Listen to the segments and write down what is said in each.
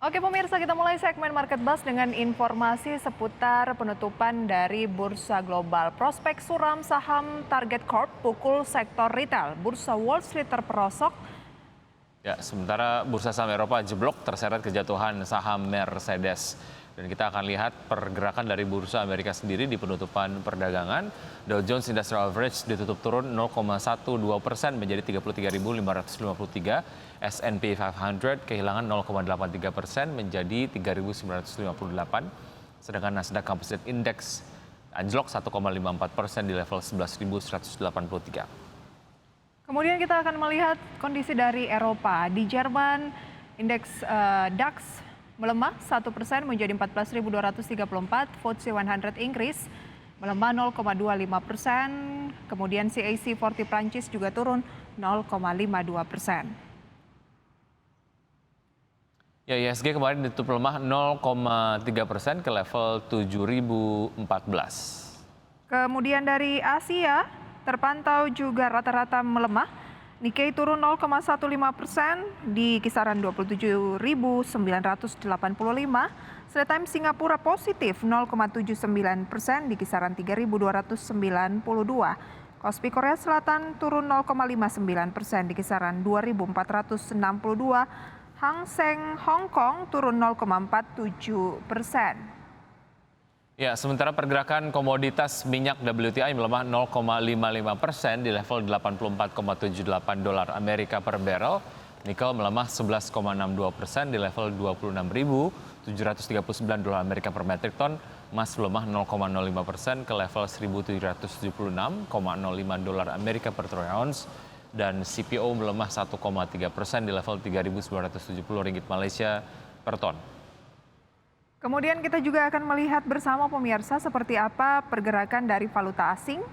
Oke pemirsa, kita mulai segmen Market Buzz dengan informasi seputar penutupan dari Bursa Global. Prospek suram saham Target Corp pukul sektor retail. Bursa Wall Street terperosok. Ya, sementara bursa saham Eropa jeblok terseret kejatuhan saham Mercedes. Dan kita akan lihat pergerakan dari bursa Amerika sendiri di penutupan perdagangan. Dow Jones Industrial Average ditutup turun 0,12% menjadi 33.553. S&P 500 kehilangan 0,83% menjadi 3.958. Sedangkan Nasdaq Composite Index anjlok 1,54% di level 11.183. Kemudian kita akan melihat kondisi dari Eropa. Di Jerman, indeks DAX melemah 1% menjadi 14.234, FTSE 100 Inggris melemah 0,25%, kemudian CAC 40 Prancis juga turun 0,52%. Ya, ISG kemarin ditutup lemah 0,3% ke level 7.014. Kemudian dari Asia terpantau juga rata-rata melemah. Nikkei turun 0,15% di kisaran 27.985. Straits Times Singapura positif 0,79% di kisaran 3.292. Kospi Korea Selatan turun 0,59% di kisaran 2.462. Hang Seng Hong Kong turun 0,47%. Ya, sementara pergerakan komoditas minyak WTI melemah 0,55% di level 84,78 dolar Amerika per barrel. Nikel melemah 11,62% di level 26.739 dolar Amerika per metric ton. Emas melemah 0,05% ke level 1.776,05 dolar Amerika per troy ounce. Dan CPO melemah 1,3% di level 3.970 ringgit Malaysia per ton. Kemudian kita juga akan melihat bersama pemirsa seperti apa pergerakan dari valuta asing.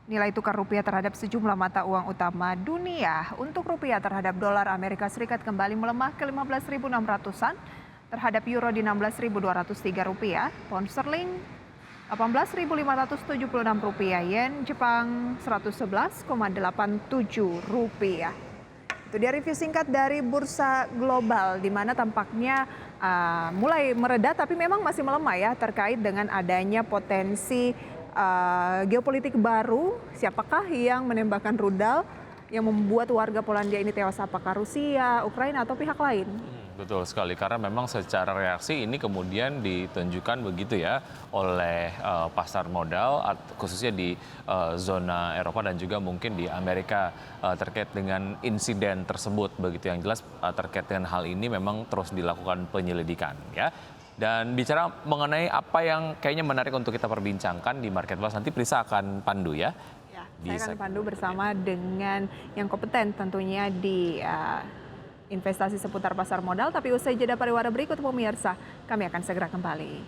Nilai tukar rupiah terhadap sejumlah mata uang utama dunia. Untuk rupiah terhadap dolar Amerika Serikat kembali melemah ke 15.600-an. Terhadap euro di 16.203 rupiah. Pound sterling 18.576 rupiah. Yen Jepang 111,87 rupiah. Itu dia review singkat dari bursa global di mana tampaknya mulai mereda tapi memang masih melemah ya terkait dengan adanya potensi geopolitik baru. Siapakah yang menembakkan rudal yang membuat warga Polandia ini tewas? Apakah Rusia, Ukraina atau pihak lain? Betul sekali, karena memang secara reaksi ini kemudian ditunjukkan begitu ya oleh pasar modal khususnya di zona Eropa dan juga mungkin di Amerika terkait dengan insiden tersebut. Begitu yang jelas terkait dengan hal ini memang terus dilakukan penyelidikan ya. Dan bicara mengenai apa yang kayaknya menarik untuk kita perbincangkan di Market Buzz, nanti Prisa akan pandu ya. Saya akan pandu bersama dengan yang kompeten tentunya di investasi seputar pasar modal, tapi usai jeda pariwara berikut pemirsa, kami akan segera kembali.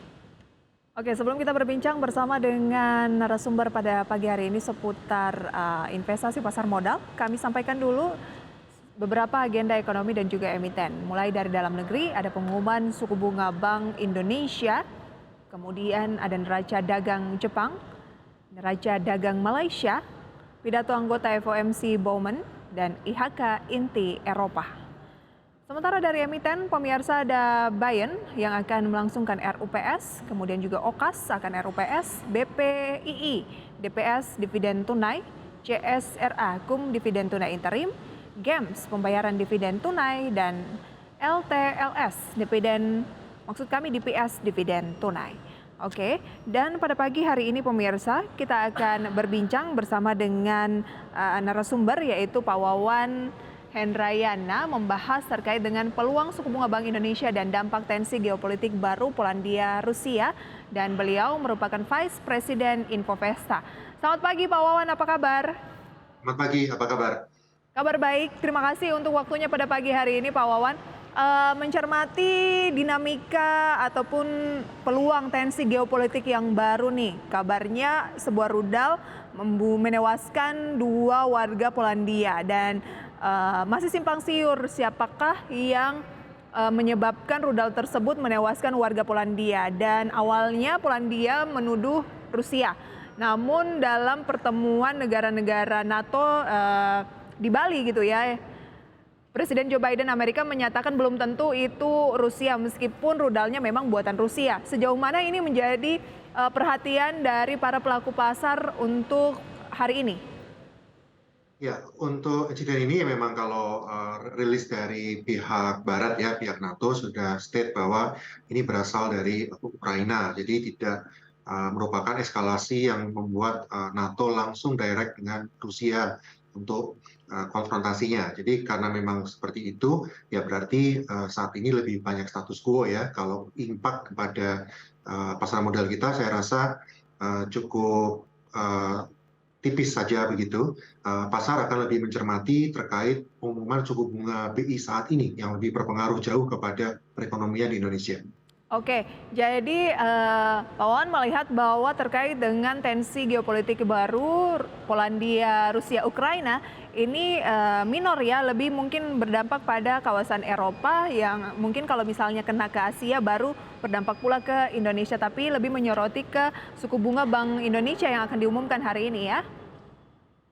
Oke, sebelum kita berbincang bersama dengan narasumber pada pagi hari ini seputar investasi pasar modal, kami sampaikan dulu beberapa agenda ekonomi dan juga emiten. Mulai dari dalam negeri, ada pengumuman suku bunga Bank Indonesia, kemudian ada neraca dagang Jepang, neraca dagang Malaysia, pidato anggota FOMC Bowman, dan IHK inti Eropa. Sementara dari emiten, pemirsa ada Bayen yang akan melangsungkan RUPS, kemudian juga OKAS akan RUPS, BPII, DPS dividen tunai, CSRA, KUM dividen tunai interim, GEMS pembayaran dividen tunai, dan LTLS DPS dividen tunai. Oke, dan pada pagi hari ini pemirsa kita akan berbincang bersama dengan narasumber yaitu Pak Wawan Hendrayana membahas terkait dengan peluang suku bunga Bank Indonesia dan dampak tensi geopolitik baru Polandia Rusia, dan beliau merupakan Vice President Infovesta. Selamat pagi Pak Wawan, apa kabar? Selamat pagi, apa kabar? Kabar baik, terima kasih untuk waktunya pada pagi hari ini Pak Wawan. Mencermati dinamika ataupun peluang tensi geopolitik yang baru nih, kabarnya sebuah rudal menewaskan 2 warga Polandia dan masih simpang siur siapakah yang menyebabkan rudal tersebut menewaskan warga Polandia, dan awalnya Polandia menuduh Rusia. Namun dalam pertemuan negara-negara NATO di Bali gitu ya, Presiden Joe Biden Amerika menyatakan belum tentu itu Rusia meskipun rudalnya memang buatan Rusia. Sejauh mana ini menjadi perhatian dari para pelaku pasar untuk hari ini? Ya, untuk insiden ini ya memang kalau rilis dari pihak Barat ya, pihak NATO sudah state bahwa ini berasal dari Ukraina. Jadi tidak merupakan eskalasi yang membuat NATO langsung direct dengan Rusia untuk konfrontasinya. Jadi karena memang seperti itu, ya berarti saat ini lebih banyak status quo ya. Kalau impact kepada pasar modal kita, saya rasa cukup tipis saja begitu. Pasar akan lebih mencermati terkait pengumuman suku bunga BI saat ini yang lebih berpengaruh jauh kepada perekonomian di Indonesia. Oke, jadi Pak Wawan melihat bahwa terkait dengan tensi geopolitik baru Polandia, Rusia, Ukraina ini minor ya, lebih mungkin berdampak pada kawasan Eropa yang mungkin kalau misalnya kena ke Asia baru berdampak pula ke Indonesia, tapi lebih menyoroti ke suku bunga Bank Indonesia yang akan diumumkan hari ini ya.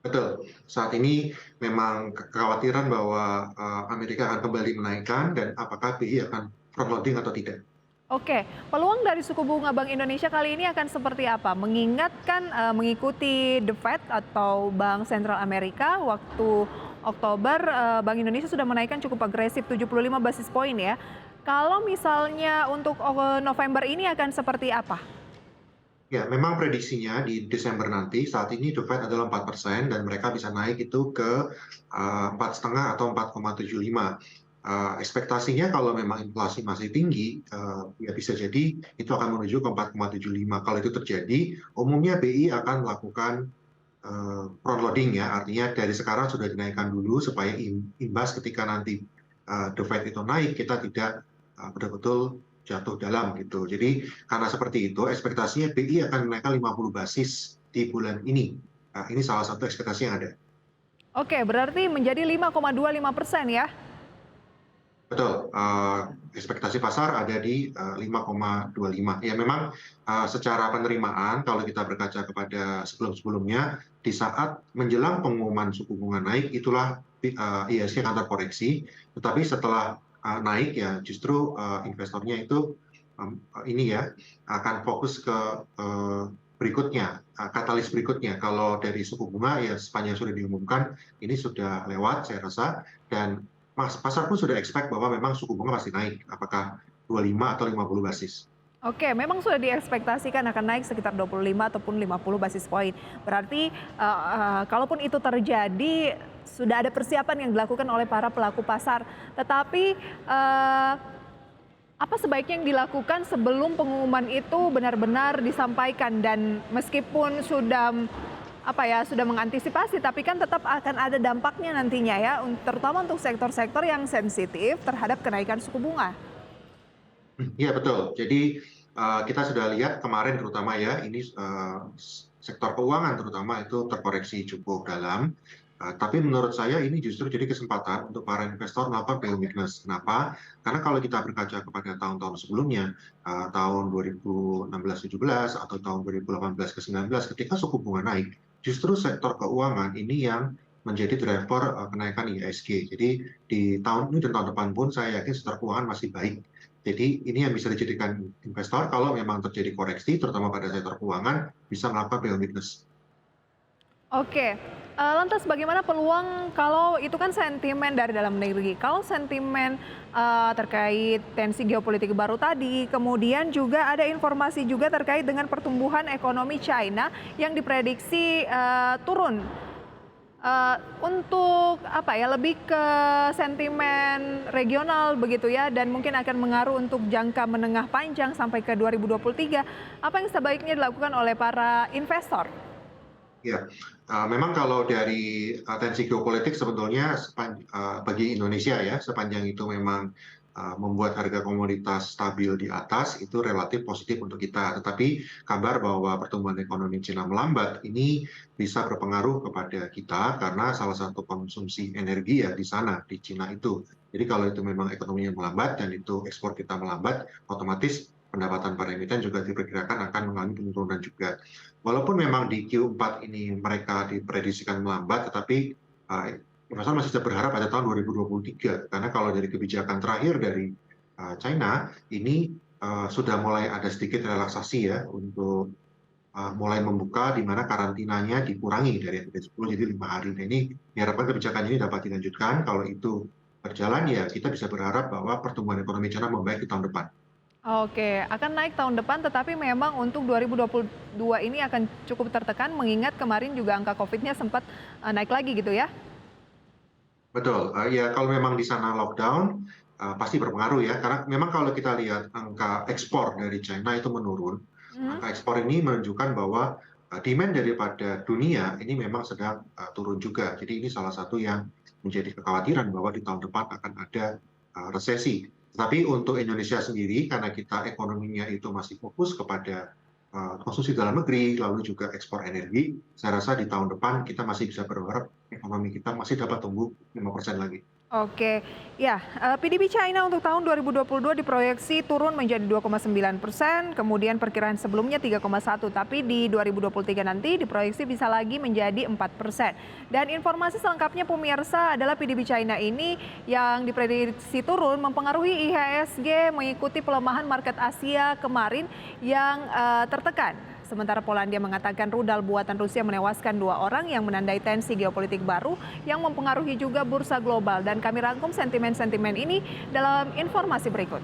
Betul, saat ini memang kekhawatiran bahwa Amerika akan kembali menaikkan dan apakah BI akan frontloading atau tidak. Oke, peluang dari suku bunga Bank Indonesia kali ini akan seperti apa? Mengingat kan mengikuti The Fed atau Bank Sentral Amerika waktu Oktober, Bank Indonesia sudah menaikkan cukup agresif 75 basis poin ya. Kalau misalnya untuk November ini akan seperti apa? Ya, memang prediksinya di Desember nanti saat ini The Fed adalah 4% dan mereka bisa naik itu ke 4,5 atau 4,75. Ekspektasinya kalau memang inflasi masih tinggi, ya bisa jadi itu akan menuju ke 4,75. Kalau itu terjadi, umumnya BI akan melakukan front loading ya, artinya dari sekarang sudah dinaikkan dulu supaya imbas ketika nanti The Fed itu naik, kita tidak betul-betul jatuh dalam gitu. Jadi karena seperti itu, ekspektasinya BI akan menaikkan 50 basis di bulan ini. Ini salah satu ekspektasi yang ada. Oke, berarti menjadi 5,25% ya. Betul, ekspektasi pasar ada di 5,25. Ya memang secara penerimaan kalau kita berkaca kepada sebelum-sebelumnya, di saat menjelang pengumuman suku bunga naik, itulah IHSG akan terkoreksi. Tetapi setelah naik ya justru investornya itu ini ya akan fokus ke berikutnya, katalis berikutnya. Kalau dari suku bunga ya sepanjang sudah diumumkan, ini sudah lewat saya rasa, dan pasar pun sudah expect bahwa memang suku bunga pasti naik, apakah 25 atau 50 basis. Oke, memang sudah diekspektasikan akan naik sekitar 25 ataupun 50 basis poin. Berarti kalaupun itu terjadi sudah ada persiapan yang dilakukan oleh para pelaku pasar. Tetapi apa sebaiknya yang dilakukan sebelum pengumuman itu benar-benar disampaikan, dan meskipun sudah sudah mengantisipasi, tapi kan tetap akan ada dampaknya nantinya ya, terutama untuk sektor-sektor yang sensitif terhadap kenaikan suku bunga. Iya betul. Jadi kita sudah lihat kemarin terutama ya, ini sektor keuangan terutama itu terkoreksi cukup dalam. Tapi menurut saya ini justru jadi kesempatan untuk para investor melakukan buy weakness. Kenapa? Karena kalau kita berkaca kepada tahun-tahun sebelumnya, tahun 2016-17 atau tahun 2018 ke 19, ketika suku bunga naik, justru sektor keuangan ini yang menjadi driver kenaikan IHSG. Jadi di tahun ini dan tahun depan pun saya yakin sektor keuangan masih baik. Jadi ini yang bisa dijadikan investor kalau memang terjadi koreksi, terutama pada sektor keuangan, bisa melakukan buy weakness. Oke, lantas bagaimana peluang kalau itu kan sentimen dari dalam negeri. Kalau sentimen terkait tensi geopolitik baru tadi, kemudian juga ada informasi juga terkait dengan pertumbuhan ekonomi China yang diprediksi turun. Untuk lebih ke sentimen regional begitu ya, dan mungkin akan mengaruh untuk jangka menengah panjang sampai ke 2023. Apa yang sebaiknya dilakukan oleh para investor? Ya, memang kalau dari tensi geopolitik sebetulnya bagi Indonesia ya, sepanjang itu memang membuat harga komoditas stabil di atas, itu relatif positif untuk kita. Tetapi kabar bahwa pertumbuhan ekonomi Cina melambat ini bisa berpengaruh kepada kita karena salah satu konsumsi energi ya di sana, di Cina itu. Jadi kalau itu memang ekonominya melambat dan itu ekspor kita melambat, otomatis pendapatan para emiten juga diperkirakan akan mengalami penurunan juga. Walaupun memang di Q4 ini mereka diprediksikan melambat, tetapi investor masih bisa berharap pada tahun 2023 karena kalau dari kebijakan terakhir dari China ini sudah mulai ada sedikit relaksasi ya untuk mulai membuka di mana karantinanya dikurangi dari yang tadi 10 jadi 5 hari. Nah, ini diharapkan kebijakan ini dapat dilanjutkan. Kalau itu berjalan ya kita bisa berharap bahwa pertumbuhan ekonomi China membaik di tahun depan. Oke, akan naik tahun depan, tetapi memang untuk 2022 ini akan cukup tertekan mengingat kemarin juga angka COVID-nya sempat naik lagi gitu ya? Betul, ya kalau memang di sana lockdown pasti berpengaruh ya, karena memang kalau kita lihat angka ekspor dari China itu menurun, Mhm. angka ekspor ini menunjukkan bahwa demand daripada dunia ini memang sedang turun juga. Jadi ini salah satu yang menjadi kekhawatiran bahwa di tahun depan akan ada resesi. Tapi untuk Indonesia sendiri, karena kita ekonominya itu masih fokus kepada konsumsi dalam negeri, lalu juga ekspor energi, saya rasa di tahun depan kita masih bisa berharap ekonomi kita masih dapat tumbuh 5% lagi. Oke, ya, PDB China untuk tahun 2022 diproyeksi turun menjadi 2,9%, kemudian perkiraan sebelumnya 3,1, tapi di 2023 nanti diproyeksi bisa lagi menjadi 4%. Dan informasi selengkapnya pemirsa adalah PDB China ini yang diprediksi turun mempengaruhi IHSG mengikuti pelemahan market Asia kemarin yang tertekan. Sementara Polandia mengatakan rudal buatan Rusia menewaskan 2 orang yang menandai tensi geopolitik baru yang mempengaruhi juga bursa global. Dan kami rangkum sentimen-sentimen ini dalam informasi berikut.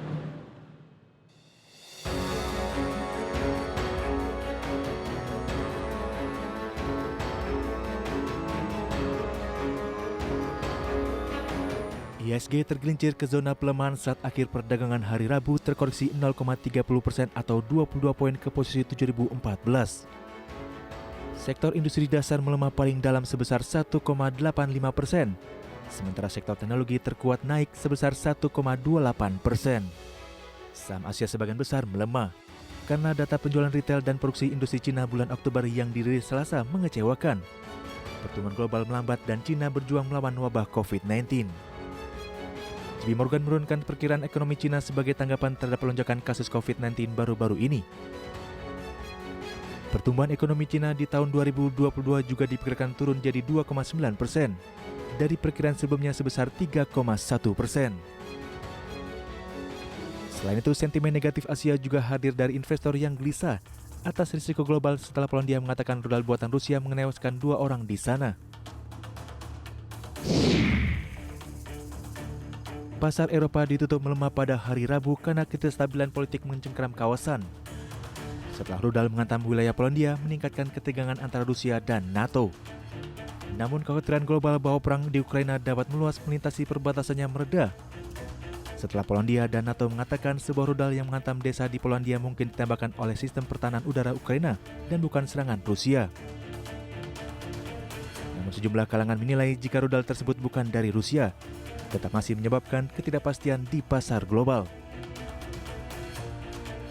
IHSG tergelincir ke zona pelemahan saat akhir perdagangan hari Rabu terkoreksi 0,30% atau 22 poin ke posisi 7.014. Sektor industri dasar melemah paling dalam sebesar 1,85%, sementara sektor teknologi terkuat naik sebesar 1,28%. Saham Asia sebagian besar melemah karena data penjualan retail dan produksi industri Cina bulan Oktober yang dirilis Selasa mengecewakan. Pertumbuhan global melambat dan Cina berjuang melawan wabah COVID-19. JP Morgan menurunkan perkiraan ekonomi Cina sebagai tanggapan terhadap lonjakan kasus COVID-19 baru-baru ini. Pertumbuhan ekonomi Cina di tahun 2022 juga diperkirakan turun jadi 2,9% dari perkiraan sebelumnya sebesar 3,1%. Selain itu, sentimen negatif Asia juga hadir dari investor yang gelisah atas risiko global setelah Polandia mengatakan rudal buatan Rusia menewaskan 2 orang di sana. Pasar Eropa ditutup melemah pada hari Rabu karena ketidakstabilan politik mencengkeram kawasan. Setelah rudal menghantam wilayah Polandia meningkatkan ketegangan antara Rusia dan NATO. Namun kekhawatiran global bahwa perang di Ukraina dapat meluas melintasi perbatasannya mereda. Setelah Polandia dan NATO mengatakan sebuah rudal yang menghantam desa di Polandia mungkin ditembakkan oleh sistem pertahanan udara Ukraina dan bukan serangan Rusia. Namun sejumlah kalangan menilai jika rudal tersebut bukan dari Rusia, tetap masih menyebabkan ketidakpastian di pasar global.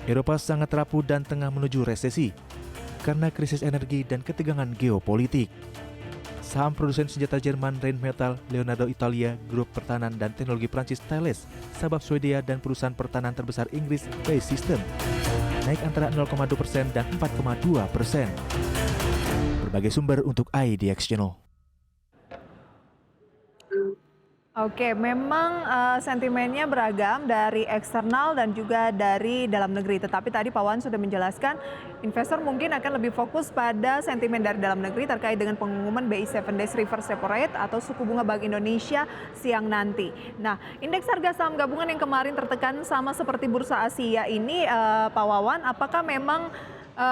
Eropa sangat rapuh dan tengah menuju resesi karena krisis energi dan ketegangan geopolitik. Saham produsen senjata Jerman Rheinmetall, Leonardo Italia, grup pertahanan dan teknologi Prancis Thales, Sabab Swedia dan perusahaan pertahanan terbesar Inggris Base System naik antara 0,2% dan 4,2%. Berbagai sumber untuk IDX Channel. Oke, memang sentimennya beragam dari eksternal dan juga dari dalam negeri. Tetapi tadi Pak Wan sudah menjelaskan, investor mungkin akan lebih fokus pada sentimen dari dalam negeri terkait dengan pengumuman BI 7 Days Reverse Repo Rate atau suku bunga Bank Indonesia siang nanti. Nah, indeks harga saham gabungan yang kemarin tertekan sama seperti bursa Asia ini, Pak Wawan, apakah memang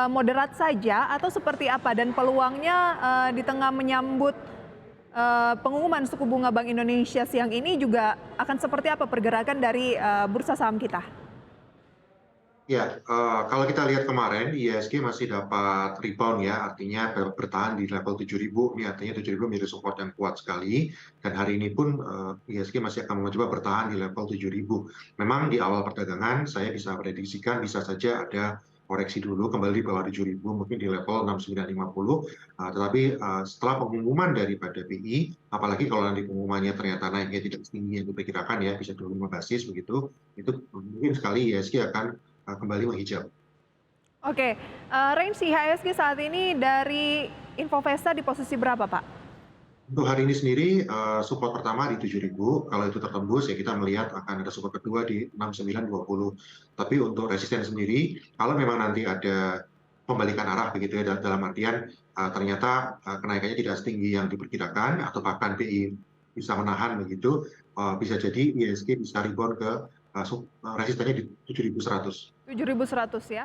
moderat saja atau seperti apa? Dan peluangnya di tengah menyambut pengumuman suku bunga Bank Indonesia siang ini juga akan seperti apa pergerakan dari bursa saham kita? Ya, kalau kita lihat kemarin IHSG masih dapat rebound ya, artinya bertahan di level 7.000, ini artinya 7.000 menjadi support yang kuat sekali, dan hari ini pun IHSG masih akan mencoba bertahan di level 7.000. Memang di awal perdagangan saya bisa prediksikan bisa saja ada koreksi dulu kembali di bawah 7.000, mungkin di level 6950, tetapi setelah pengumuman daripada BI, apalagi kalau nanti pengumumannya ternyata naiknya tidak setinggi yang diperkirakan ya, bisa 25 basis begitu, itu mungkin sekali IHSG akan kembali menghijau. Oke, range IHSG saat ini dari Infovesta di posisi berapa, Pak? Untuk hari ini sendiri, support pertama di 7.000, kalau itu tertembus ya kita melihat akan ada support kedua di 6920. Tapi untuk resisten sendiri, kalau memang nanti ada pembalikan arah begitu ya, dalam artian ternyata kenaikannya tidak setinggi yang diperkirakan atau bahkan BI bisa menahan begitu, bisa jadi ISG bisa rebound ke resistennya di 7.100. 7.100 ya.